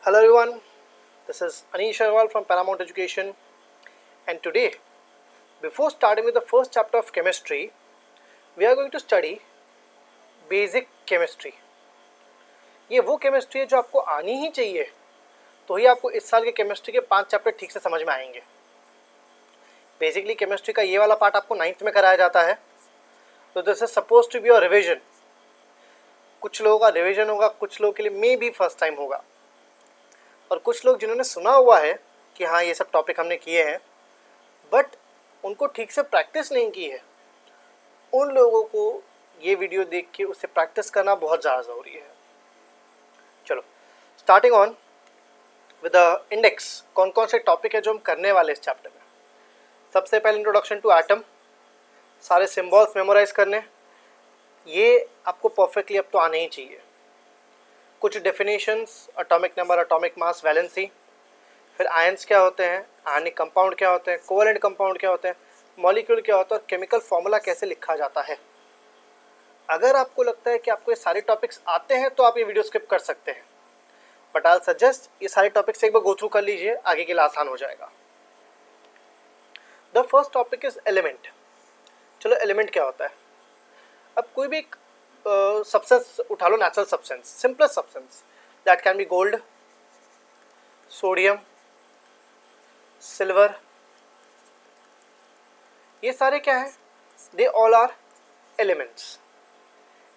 Hello everyone, this is Anish Agarwal from Paramount Education, and today, before starting with the first chapter of chemistry, we are going to study basic chemistry. ये वो chemistry है जो आपको आनी ही चाहिए, तो ही आपको इस साल के केमिस्ट्री के 5 चैप्टर ठीक से समझ में आएंगे. बेसिकली केमिस्ट्री का ये वाला पार्ट आपको 9th में कराया जाता है, तो this is suppose to be your revision. कुछ लोगों का रिविजन होगा, कुछ लोगों के लिए मे बी फर्स्ट टाइम होगा, और कुछ लोग जिन्होंने सुना हुआ है कि हाँ ये सब टॉपिक हमने किए हैं बट उनको ठीक से प्रैक्टिस नहीं की है, उन लोगों को ये वीडियो देख के उससे प्रैक्टिस करना बहुत ज़्यादा ज़रूरी है. चलो starting on with the index. कौन कौन से टॉपिक है जो हम करने वाले इस चैप्टर में. सबसे पहले इंट्रोडक्शन टू एटम, सारे सिम्बॉल्स मेमोराइज करने, ये आपको परफेक्टली अब तो आने ही चाहिए. कुछ definitions, atomic number, atomic mass, valency, फिर आयंस क्या होते हैं, आयनिक कंपाउंड क्या होते हैं, कोवैलेंट कंपाउंड क्या होते हैं, मॉलिक्यूल क्या होता है और केमिकल फॉर्मूला कैसे लिखा जाता है. अगर आपको लगता है कि आपको ये सारे टॉपिक्स आते हैं तो आप ये वीडियो स्किप कर सकते हैं, बट आई सजेस्ट ये सारे टॉपिक्स एक बार गो थ्रू कर लीजिए, आगे के लिए आसान हो जाएगा. The first topic is element. चलो एलिमेंट क्या होता है. अब कोई भी एक सब्सटेंस उठा लो, natural substance, simplest substance, that can be gold, sodium, silver. ये सारे क्या है, they all are elements.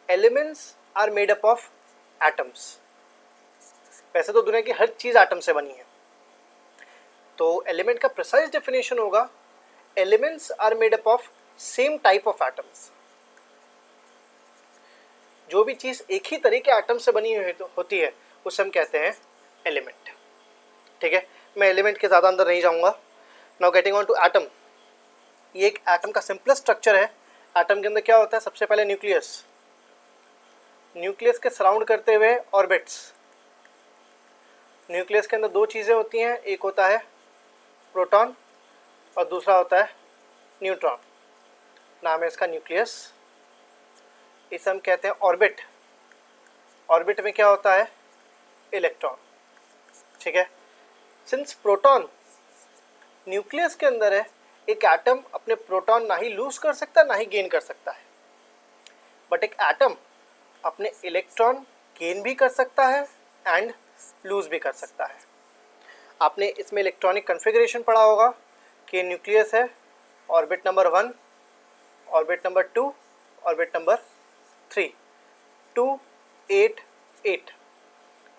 Elements are made up of atoms. वैसे तो दुनिया की हर चीज़ एटम से बनी है, तो एलिमेंट का प्रिसाइज डेफिनेशन होगा, elements are made up of same type of atoms. जो भी चीज़ एक ही तरह के एटम से बनी हुई होती है उसे हम कहते हैं एलिमेंट. ठीक है, मैं एलिमेंट के ज़्यादा अंदर नहीं जाऊंगा. Now getting on to atom. ये एक एटम का सिंपलेस्ट स्ट्रक्चर है. एटम के अंदर क्या होता है, सबसे पहले न्यूक्लियस. न्यूक्लियस के सराउंड करते हुए ऑर्बिट्स. न्यूक्लियस के अंदर दो चीज़ें होती हैं, एक होता है प्रोटॉन और दूसरा होता है न्यूट्रॉन. नाम है इसका न्यूक्लियस. इसे हम कहते हैं ऑर्बिट. ऑर्बिट में क्या होता है, इलेक्ट्रॉन. ठीक है, सिंस प्रोटॉन न्यूक्लियस के अंदर है, एक एटम अपने प्रोटॉन ना ही लूज कर सकता ना ही गेन कर सकता है, बट एक एटम अपने इलेक्ट्रॉन गेन भी कर सकता है एंड लूज भी कर सकता है. आपने इसमें इलेक्ट्रॉनिक कन्फिग्रेशन पढ़ा होगा कि न्यूक्लियस है, orbit number 1, orbit number 2, orbit number 3, 2, 8, 8.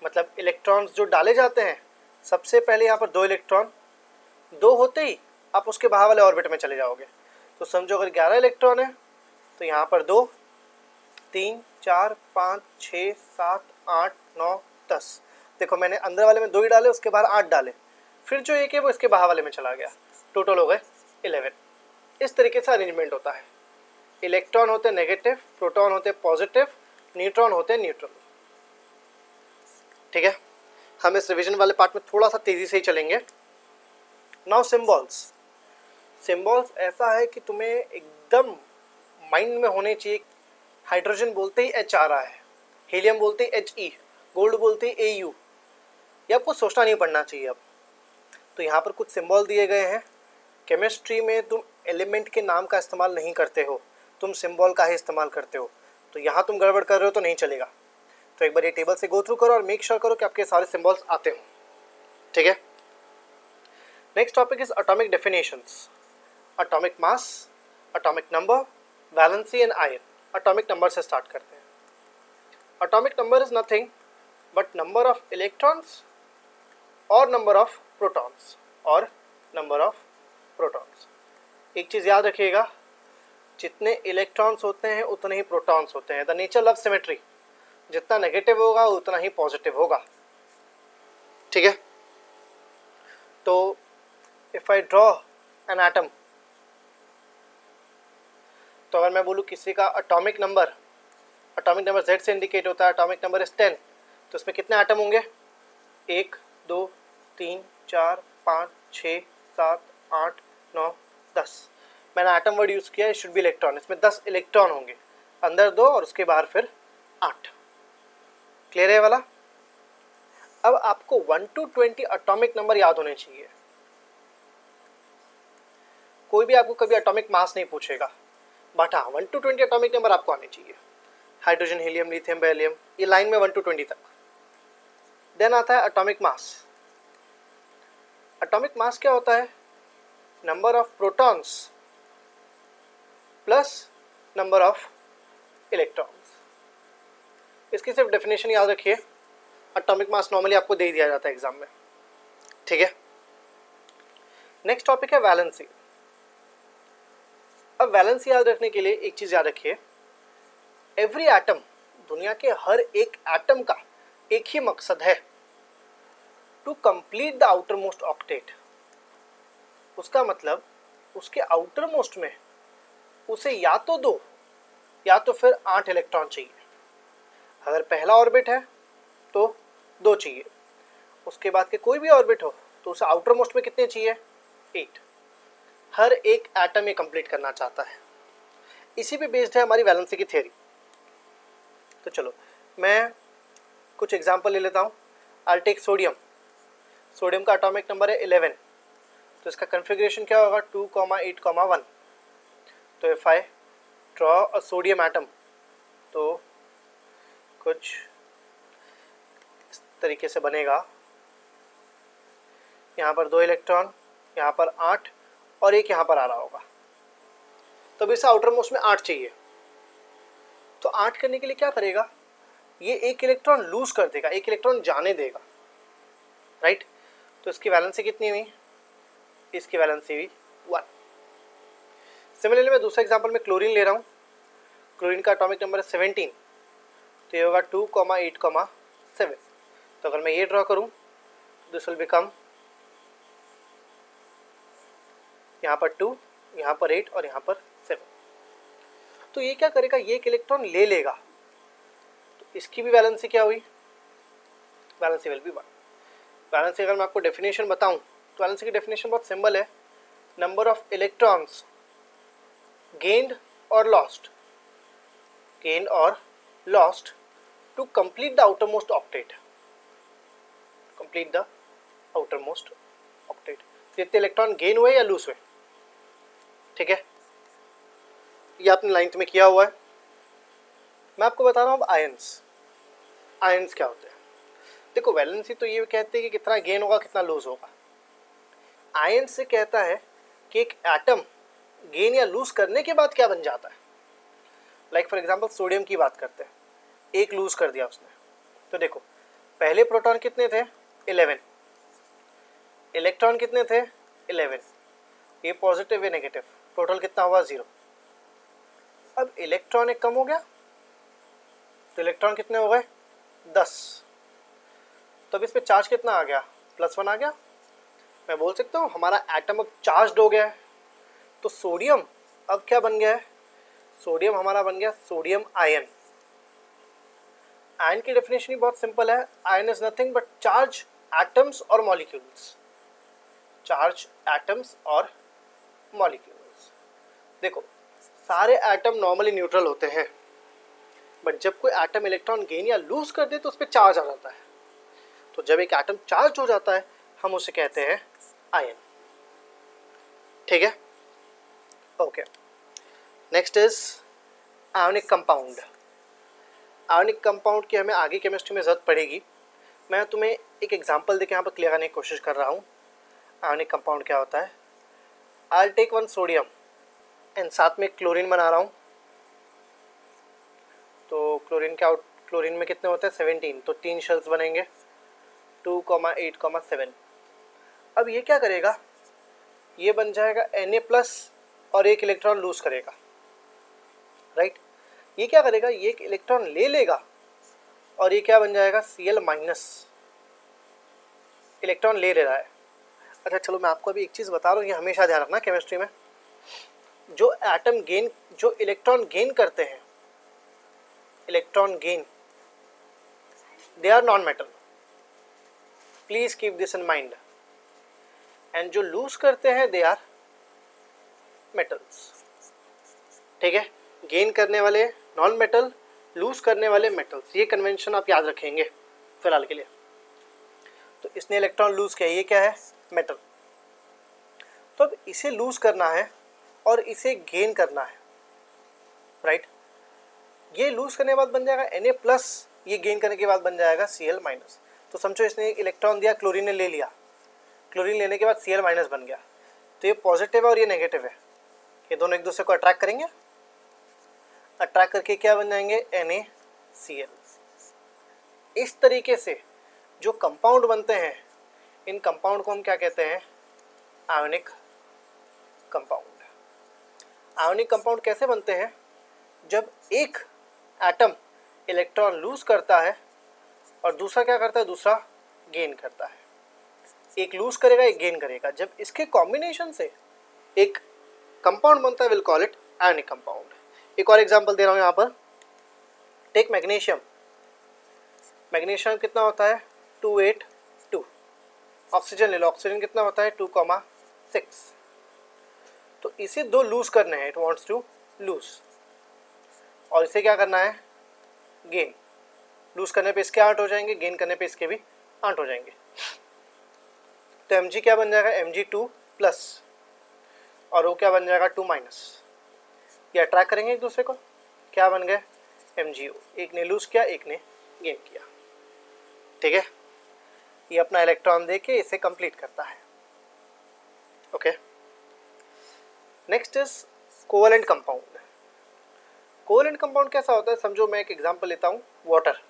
मतलब इलेक्ट्रॉन्स जो डाले जाते हैं, सबसे पहले यहाँ पर 2 इलेक्ट्रॉन, 2 होते ही आप उसके बाहर वाले ऑर्बिट में चले जाओगे. तो समझो अगर 11 इलेक्ट्रॉन है तो यहाँ पर 2, 3, 4, 5, 6, 7, 8, 9, 10. देखो मैंने अंदर वाले में 2 ही डाले, उसके बाहर 8 डाले, फिर जो एक है वो इसके बाहर वाले में चला गया, टोटल हो गए 11. इस तरीके से अरेंजमेंट होता है. इलेक्ट्रॉन होते नेगेटिव, प्रोटॉन होते पॉजिटिव, न्यूट्रॉन होते न्यूट्रल. ठीक है, हम इस रिवीजन वाले पार्ट में थोड़ा सा तेजी से ही चलेंगे. Now symbols. सिंबल्स ऐसा है कि तुम्हें एकदम माइंड में होने चाहिए. हाइड्रोजन बोलते ही H आ रहा है, हीलियम बोलते ही He, गोल्ड बोलते ही Au. ये आपको सोचना नहीं पड़ना चाहिए अब. तो यहाँ पर कुछ सिंबल दिए गए हैं. केमिस्ट्री में तुम एलिमेंट के नाम का इस्तेमाल नहीं करते हो, तुम सिंबल का ही इस्तेमाल करते हो. तो यहाँ तुम गड़बड़ कर रहे हो तो नहीं चलेगा. तो एक बार ये टेबल से गो थ्रू करो और मेक श्योर करो कि आपके सारे सिंबल्स आते हो. ठीक है. Next topic is atomic definitions. Atomic mass, atomic number, valency and ion. Atomic number से स्टार्ट करते हैं. Atomic number is nothing but number of electrons और नंबर ऑफ प्रोटॉन्स और नंबर ऑफ प्रोटॉन्स. एक चीज़ याद रखिएगा, जितने इलेक्ट्रॉन्स होते हैं उतने ही प्रोटॉन्स होते हैं. The nature of symmetry. जितना नेगेटिव होगा उतना ही पॉजिटिव होगा. ठीक है. तो if I draw an atom, तो अगर मैं बोलूँ किसी का एटॉमिक नंबर Z से इंडिकेट होता है, एटॉमिक नंबर इज 10, तो इसमें कितने एटम होंगे, 1, 2, 3, 4, 5, 6, 7, 8, 9, 10. मैंने एटम वर्ड यूज़ किया, इट शुड बी इलेक्ट्रॉन. इसमें 10 इलेक्ट्रॉन होंगे, अंदर 2 और उसके बाहर फिर 8. क्लियर है वाला. अब आपको 1 to 20 एटॉमिक नंबर याद होने चाहिए। कोई भी आपको कभी एटॉमिक मास नहीं पूछेगा, बट हाँ 1 to 20 एटॉमिक नंबर आपको आने चाहिए। हाइड्रोजन, हीलियम, लिथियम, बेरिलियम, ये लाइन में 1 to 20 तक। देन आता है एटॉमिक मास। एटॉमिक मास क्या होता है? Number of protons plus number of electrons. इसकी सिर्फ डेफिनेशन याद रखिए। एटॉमिक मास नॉर्मली आपको दे दिया जाता है एग्जाम में, ठीक है। नेक्स्ट टॉपिक है वैलेंसी। अब वैलेंसी याद रखने के लिए एक चीज याद रखिए, एवरी एटम, दुनिया के हर एक एटम का एक ही मकसद है, to complete the outermost octet. उसका मतलब उसके आउटर मोस्ट में उसे या तो 2 या तो फिर 8 इलेक्ट्रॉन चाहिए। अगर पहला ऑर्बिट है तो 2 चाहिए, उसके बाद के कोई भी ऑर्बिट हो तो उसे आउटर मोस्ट में कितने चाहिए? 8। हर एक एटम ये कंप्लीट करना चाहता है। इसी पे बेस्ड है हमारी वैलेंसी की थ्योरी। तो चलो मैं कुछ एग्जांपल ले लेता हूँ। I take sodium. सोडियम का एटॉमिक नंबर है 11, तो इसका कन्फिग्रेशन क्या होगा? 2, 8, 1। तो if I draw a sodium atom, तो कुछ इस तरीके से बनेगा। यहाँ पर 2 इलेक्ट्रॉन, यहाँ पर 8 और एक यहाँ पर आ रहा होगा। तो इसे आउटर मोस्ट में 8 चाहिए। तो 8 करने के लिए क्या करेगा? ये 1 इलेक्ट्रॉन लूज कर देगा, 1 इलेक्ट्रॉन जाने देगा, राइट। तो इसकी वैलेंसी कितनी हुई? इसकी वैलेंसी हुई 1। सिमिलरली मैं दूसरा एग्जांपल में क्लोरीन ले रहा हूँ। क्लोरीन का एटॉमिक नंबर है 17, तो ये होगा 2, 8, 7। तो अगर मैं ये ड्रॉ करूँ, दिस विल बिकम यहाँ पर 2, यहाँ पर 8 और यहाँ पर 7। तो ये क्या करेगा? ये एक इलेक्ट्रॉन ले लेगा। तो इसकी भी वैलेंसी क्या हुई? Valency will be 1। वैलेंसी अगर मैं आपको डेफिनेशन बताऊं तो वैलेंसी की डेफिनेशन बहुत सिंपल है। नंबर ऑफ इलेक्ट्रॉन्स गेन्ड और लॉस्ट, गेन्ड और lost to complete the outermost octet, complete the outermost octet. जितने इलेक्ट्रॉन गेन हुए या लूज हुए, ठीक है। ये आपने लाइन्थ में किया हुआ है। मैं आपको बता रहा हूँ अब आयंस। आयंस क्या होते हैं? देखो वैलेंसी तो ये कहते हैं कि कितना गेन होगा कितना लूज होगा। आयंस से कहता है कि एक एटम गेन या लूज करने के बाद क्या बन जाता है। लाइक फॉर एग्जांपल सोडियम की बात करते हैं, एक लूज कर दिया उसने, तो देखो पहले प्रोटॉन कितने थे? 11। इलेक्ट्रॉन कितने थे? 11। ये पॉजिटिव या नेगेटिव, टोटल कितना हुआ? 0। अब इलेक्ट्रॉन एक कम हो गया, तो इलेक्ट्रॉन कितने हो गए? 10। तो अब इस पे चार्ज कितना आ गया? +1 आ गया। मैं बोल सकता हूँ हमारा एटम अब चार्ज्ड हो गया है। तो सोडियम अब क्या बन गया है? सोडियम हमारा बन गया सोडियम आयन। आयन की डेफिनेशन ही बहुत सिंपल है। Ion is nothing but charge atoms और मॉलिक्यूल्स। चार्ज एटम्स और मॉलिक्यूल्स। देखो सारे एटम नॉर्मली न्यूट्रल होते हैं, बट जब कोई एटम इलेक्ट्रॉन गेन या लूज कर दे तो उस पर चार्ज आ जाता है। तो जब एक एटम चार्ज हो जाता है हम उसे कहते हैं आयन, ठीक है। Okay, next is ionic compound. Ionic compound की हमें आगे केमिस्ट्री में ज़रूरत पड़ेगी। मैं तुम्हें एक एग्जांपल देके यहाँ पर क्लियर करने की कोशिश कर रहा हूँ। आयोनिक कंपाउंड क्या होता है? आई टेक 1 सोडियम एंड साथ में क्लोरीन बना रहा हूँ। तो क्लोरीन में कितने होते हैं? 17। तो 3 शेल्स बनेंगे, 2, 8, 7। अब ये क्या करेगा? ये बन जाएगा Na+ और एक इलेक्ट्रॉन लूज करेगा, राइट। ये क्या करेगा? ये एक इलेक्ट्रॉन ले लेगा और ये क्या बन जाएगा? Cl-। इलेक्ट्रॉन ले रहा है। अच्छा चलो मैं आपको अभी एक चीज़ बता रहा हूँ, ये हमेशा ध्यान रखना केमिस्ट्री में। जो इलेक्ट्रॉन गेन करते हैं, electron gain, they are non metal, please keep this in mind. And जो लूज करते हैं दे आर मेटल्स, ठीक है। गेन करने वाले नॉन मेटल, लूज करने वाले मेटल्स, ये कन्वेंशन आप याद रखेंगे फिलहाल के लिए। इसने इलेक्ट्रॉन लूज़ किया, ये क्या है, मेटल। तो अब इसे लूज़ करना है और इसे गेन करना है, राइट। ये लूज़ करने के बाद बन जाएगा Na+, ये गेन करने के बाद बन जाएगा Cl-। तो समझो इसने इलेक्ट्रॉन दिया, क्लोरीन ने ले लिया, क्लोरीन लेने के बाद Cl- बन गया। तो ये पॉजिटिव है और ये नेगेटिव है, ये दोनों एक दूसरे को अट्रैक्ट करेंगे, अट्रैक्ट करके क्या बन जाएंगे, NaCl। इस तरीके से जो कंपाउंड बनते हैं, इन कंपाउंड को हम क्या कहते हैं, आयोनिक कंपाउंड। आयोनिक कंपाउंड कैसे बनते हैं, जब एक एटम इलेक्ट्रॉन लूज करता है और दूसरा क्या करता है, दूसरा गेन करता है। एक लूज करेगा, एक गेन करेगा, जब इसके कॉम्बिनेशन से एक कंपाउंड बनता है, will call it ionic compound. एक और एग्जांपल दे रहा हूँ यहाँ पर, टेक मैग्नीशियम। मैग्नीशियम कितना होता है, 282। ऑक्सीजन ले लो, ऑक्सीजन कितना होता है, 2,6। तो इसे दो लूज करने हैं, इट वांट्स टू लूज, और इसे क्या करना है, गेन। लूज करने पे इसके 8 हो जाएंगे, गेन करने पे इसके भी 8 हो जाएंगे। तो Mg क्या बन जाएगा, Mg2+, और वो क्या बन जाएगा, 2-। ये अट्रैक्ट करेंगे एक दूसरे को, क्या बन गए, MgO। एक ने लूज किया, एक ने गेन किया, ठीक है। ये अपना इलेक्ट्रॉन दे के इसे कंप्लीट करता है, okay. Next is covalent compound. Covalent compound कैसा होता है, समझो मैं एक एग्जांपल लेता हूँ, वाटर।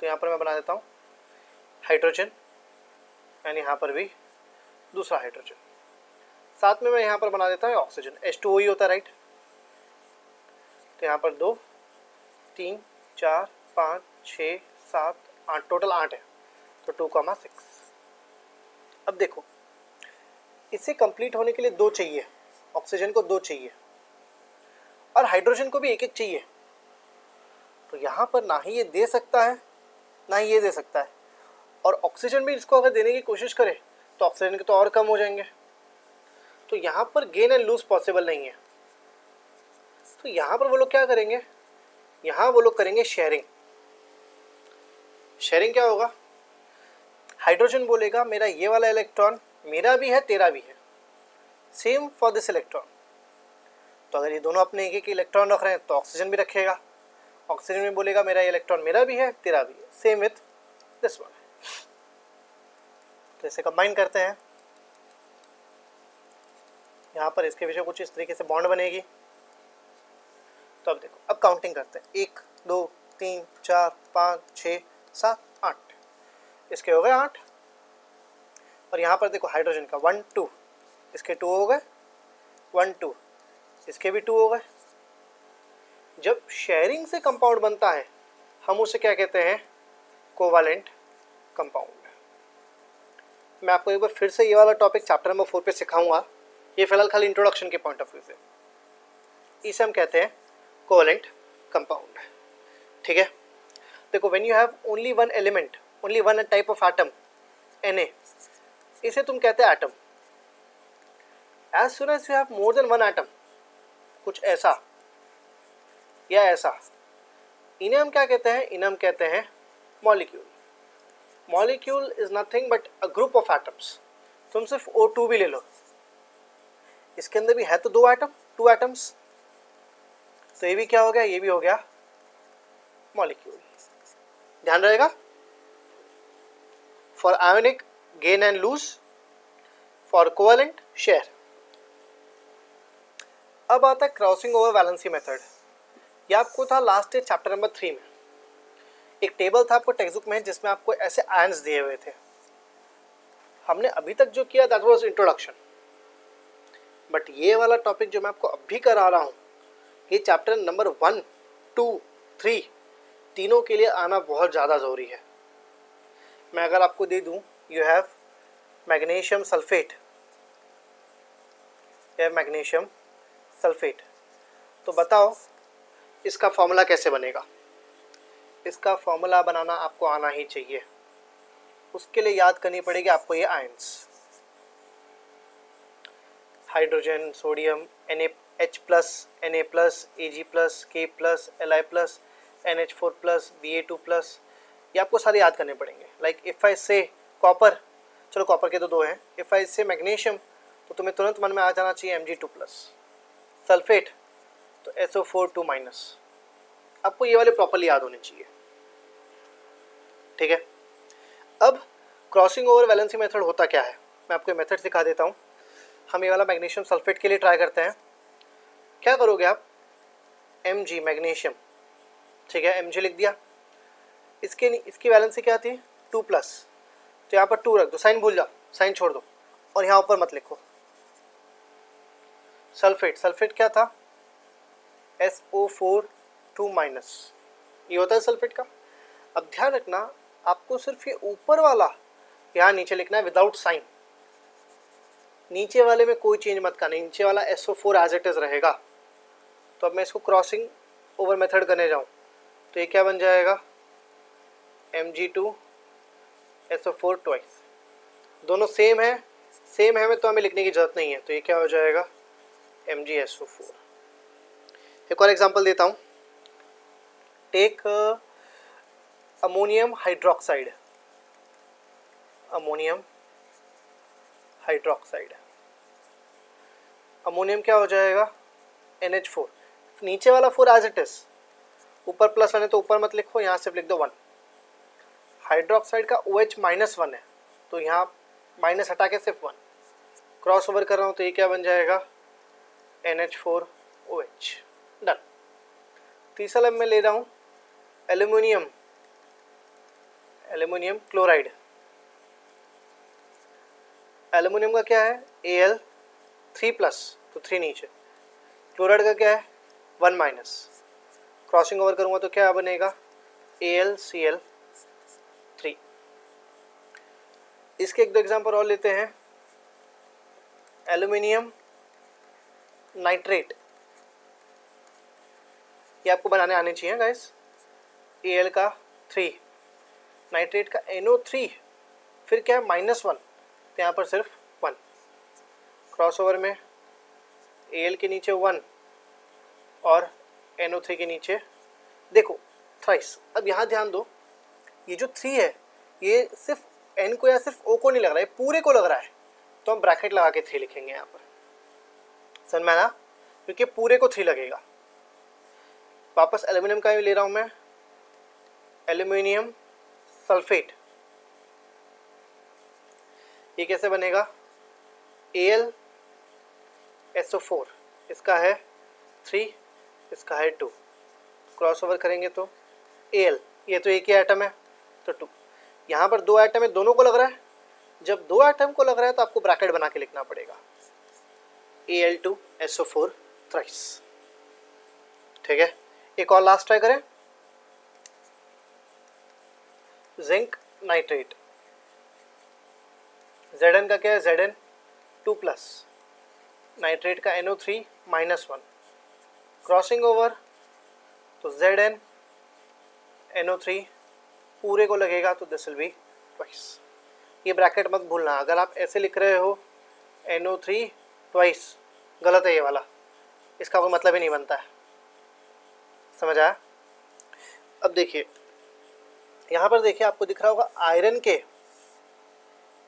तो यहाँ पर मैं बना देता हूँ हाइड्रोजन, एंड यहाँ पर भी दूसरा हाइड्रोजन, साथ में मैं यहाँ पर बना देता हूँ ऑक्सीजन, H2O ही होता है, राइट। तो यहाँ पर 2, 3, 4, 5, 6, 7, 8, टोटल 8 है, तो 2,6। अब देखो, इसे कंप्लीट होने के लिए 2 चाहिए, ऑक्सीजन को 2 चाहिए, और हाइड्रोजन को भी 1-1 चाहिए। तो यहाँ पर ना ही ये दे सकता है, ना ही ये दे सकता है, और ऑक्सीजन भी इसको अगर देने की कोशिश करे तो ऑक्सीजन के तो और कम हो जाएंगे। तो यहाँ पर गेन एंड लूज पॉसिबल नहीं है। तो यहाँ पर वो लोग क्या करेंगे, यहाँ वो लोग करेंगे शेयरिंग। शेयरिंग क्या होगा, हाइड्रोजन बोलेगा मेरा ये वाला इलेक्ट्रॉन मेरा भी है, तेरा भी है, सेम फॉर दिस इलेक्ट्रॉन। तो अगर ये दोनों अपने एक इलेक्ट्रॉन रख रहे हैं तो ऑक्सीजन भी रखेगा, ऑक्सीजन में बोलेगा मेरा इलेक्ट्रॉन मेरा भी है, तेरा भी है, सेम विथ दिस वन। तो इसे कंबाइन करते हैं, यहाँ पर इसके पीछे कुछ इस तरीके से बॉन्ड बनेगी। तो अब देखो, अब काउंटिंग करते हैं, 1, 2, 3, 4, 5, 6, 7, 8, इसके हो गए 8। और यहाँ पर देखो हाइड्रोजन का 1, 2, इसके 2 हो गए, 1, 2, इसके भी 2 हो गए। जब शेयरिंग से कंपाउंड बनता है हम उसे क्या कहते हैं, कोवेलेंट कंपाउंड। मैं आपको एक बार फिर से ये वाला टॉपिक चैप्टर नंबर 4 पे सिखाऊंगा, ये फिलहाल खाली इंट्रोडक्शन के पॉइंट ऑफ व्यू से। इसे हम कहते हैं कोवेलेंट कंपाउंड, ठीक है। देखो, when you have only one element, only one type of atom, Na, इसे तुम कहते हैं atom. As soon as you have more than one atom, कुछ ऐसा या ऐसा, इन्हें हम क्या कहते हैं, इन्हें हम कहते हैं molecule. Molecule is nothing but a group of atoms. तुम सिर्फ O2 भी ले लो, इसके अंदर भी है तो 2 एटम, 2 एटम्स, तो ये भी क्या हो गया, ये भी हो गया मॉलिक्यूल। ध्यान रहेगा, for ionic gain and lose, for covalent share. अब आता है क्रॉसिंग ओवर वैलेंसी मेथड। ये आपको था लास्ट ईयर चैप्टर नंबर 3 में, एक टेबल था आपको टेक्स्ट बुक में जिसमें आपको ऐसे आयंस दिए हुए थे। हमने अभी तक जो किया दैट वाज इंट्रोडक्शन, बट ये वाला टॉपिक जो मैं आपको अभी करा रहा हूँ, ये चैप्टर नंबर 1, 2, 3 तीनों के लिए आना बहुत ज़्यादा ज़रूरी है। मैं अगर आपको दे दूँ, you have magnesium sulphate, magnesium sulphate, तो बताओ इसका फॉर्मूला कैसे बनेगा। इसका फॉर्मूला बनाना आपको आना ही चाहिए, उसके लिए याद करनी पड़ेगी आपको ये ions, hydrogen, sodium, NaH+, Na+, Ag+, K+, Li+, NH4+, Ba2+, ये आपको सारे याद करने पड़ेंगे। लाइक इफ आई से कॉपर, चलो कॉपर के तो दो हैं, इफ़ आई से मैग्नीशियम तो तुम्हें तुरंत मन में आ जाना चाहिए Mg2+, सल्फेट तो SO4 2-, आपको ये वाले प्रॉपर्ली याद होने चाहिए, ठीक है। अब क्रॉसिंग ओवर वैलेंसी मेथड होता क्या है, मैं आपको मेथड सिखा देता हूँ। हम ये वाला मैग्नीशियम सल्फेट के लिए ट्राई करते हैं। क्या करोगे आप, Mg मैग्नीशियम, ठीक है, Mg लिख दिया, इसकी वैलेंसी क्या थी 2+, तो यहाँ पर 2 रख दो, साइन भूल जाओ, साइन छोड़ दो, और यहाँ ऊपर मत लिखो। सल्फेट, सल्फेट क्या था SO4 2-, ये होता है सल्फेट का। अब ध्यान रखना आपको सिर्फ ये ऊपर वाला यहाँ नीचे लिखना है विदाउट साइन, नीचे वाले में कोई चेंज मत करना, नीचे वाला SO4 एज इट इज रहेगा। तो अब मैं इसको क्रॉसिंग ओवर मेथड करने जाऊँ तो ये क्या बन जाएगा Mg2 SO4 ट्वाइस, दोनों सेम है में तो हमें लिखने की जरूरत नहीं है, तो ये क्या हो जाएगा MgSO4। एक और एग्जांपल देता हूँ, take ammonium hydroxide, ammonium hydroxide, ammonium क्या हो जाएगा NH4, नीचे वाला 4 एज इट इज, ऊपर +1 है तो ऊपर मत लिखो, यहाँ सिर्फ लिख दो 1। हाइड्रोक्साइड का OH-1 है तो यहाँ माइनस हटा के सिर्फ 1, क्रॉस ओवर कर रहा हूँ तो ये क्या बन जाएगा NH4OH, डन। तीसरा मैं ले रहा हूँ एल्यूमिनियम, एल्यूमिनियम क्लोराइड, एल्यूमिनियम का क्या है Al3+, तो 3 नीचे, क्लोराइड का क्या है 1-, क्रॉसिंग ओवर करूँगा तो क्या बनेगा AlCl3। इसके एक दो एग्जांपल और लेते हैं, एल्यूमिनियम नाइट्रेट, ये आपको बनाने आने चाहिए गाइस, Al का 3, नाइट्रेट का NO3, फिर क्या है -1, तो यहाँ पर सिर्फ 1, क्रॉस ओवर में Al के नीचे 1 और NO3 के नीचे देखो थ्राइस। अब यहाँ ध्यान दो, ये जो 3 है ये सिर्फ N को या सिर्फ O को नहीं लग रहा है, पूरे को लग रहा है, तो हम ब्रैकेट लगा के 3 लिखेंगे यहाँ पर, समझ में आना, क्योंकि पूरे को 3 लगेगा। वापस एल्यूमिनियम का ही ले रहा हूँ मैं, एल्यूमिनियम सल्फेट, ये कैसे बनेगा AlSO4, इसका है 3, इसका है 2, क्रॉस ओवर करेंगे तो Al, ये तो एक ही आइटम है तो 2, यहाँ पर 2 आइटम है, दोनों को लग रहा है, जब 2 आइटम को लग रहा है तो आपको ब्रैकेट बना के लिखना पड़ेगा Al2SO4 थ्राइस, ठीक है। एक और लास्ट ट्राई करें, जिंक नाइट्रेट, Zn का क्या है Zn2+, नाइट्रेट का NO3 -1, क्रॉसिंग ओवर तो Zn NO3 पूरे को लगेगा तो दिस विल बी ट्वाइस। ये ब्रैकेट मत भूलना, अगर आप ऐसे लिख रहे हो NO3 ट्वाइस, गलत है ये वाला, इसका कोई मतलब ही नहीं बनता है, समझ आया। अब देखिए यहाँ पर देखिए, आपको दिख रहा होगा आयरन के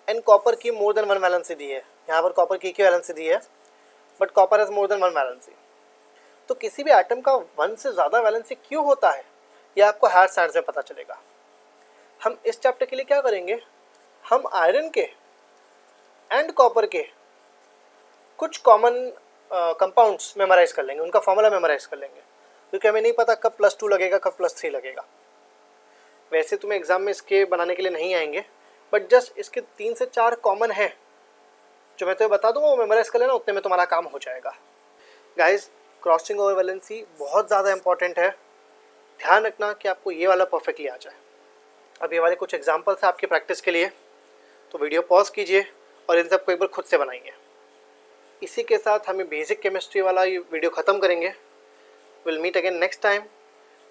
एंड कॉपर की मोर देन 1 वैलेंसी दी है, यहाँ पर कॉपर की वैलेंसी दी है, but copper has more than 1 valency. तो किसी भी आइटम का 1 से ज़्यादा वैलेंसी क्यों होता है ये आपको हायर साइड से पता चलेगा। हम इस चैप्टर के लिए क्या करेंगे, हम आयरन के एंड कॉपर के कुछ कॉमन कंपाउंड्स मेमोराइज कर लेंगे, उनका फॉर्मूला मेमोराइज कर लेंगे, क्योंकि हमें नहीं पता कब +2 लगेगा कब +3 लगेगा। वैसे तुम्हें एग्जाम में इसके बनाने के लिए नहीं आएंगे, बट जस्ट इसके 3 से 4 कॉमन हैं जो मैं तुम्हें बता दूंगा, वो मेमोराइज कर लेना, उतने में तुम्हारा काम हो जाएगा। गाइस, क्रॉसिंग ओवर वैलेंसी बहुत ज़्यादा इंपॉर्टेंट है, ध्यान रखना कि आपको ये वाला परफेक्टली आ जाए। अब ये वाले कुछ एग्जांपल्स हैं आपकी प्रैक्टिस के लिए, तो वीडियो पॉज कीजिए और इन सबको एक बार खुद से बनाइए। इसी के साथ हमें बेसिक केमिस्ट्री वाला ये वीडियो ख़त्म करेंगे। Will meet again next time,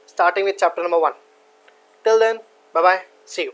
starting with chapter number 1। Till then, bye bye, see you.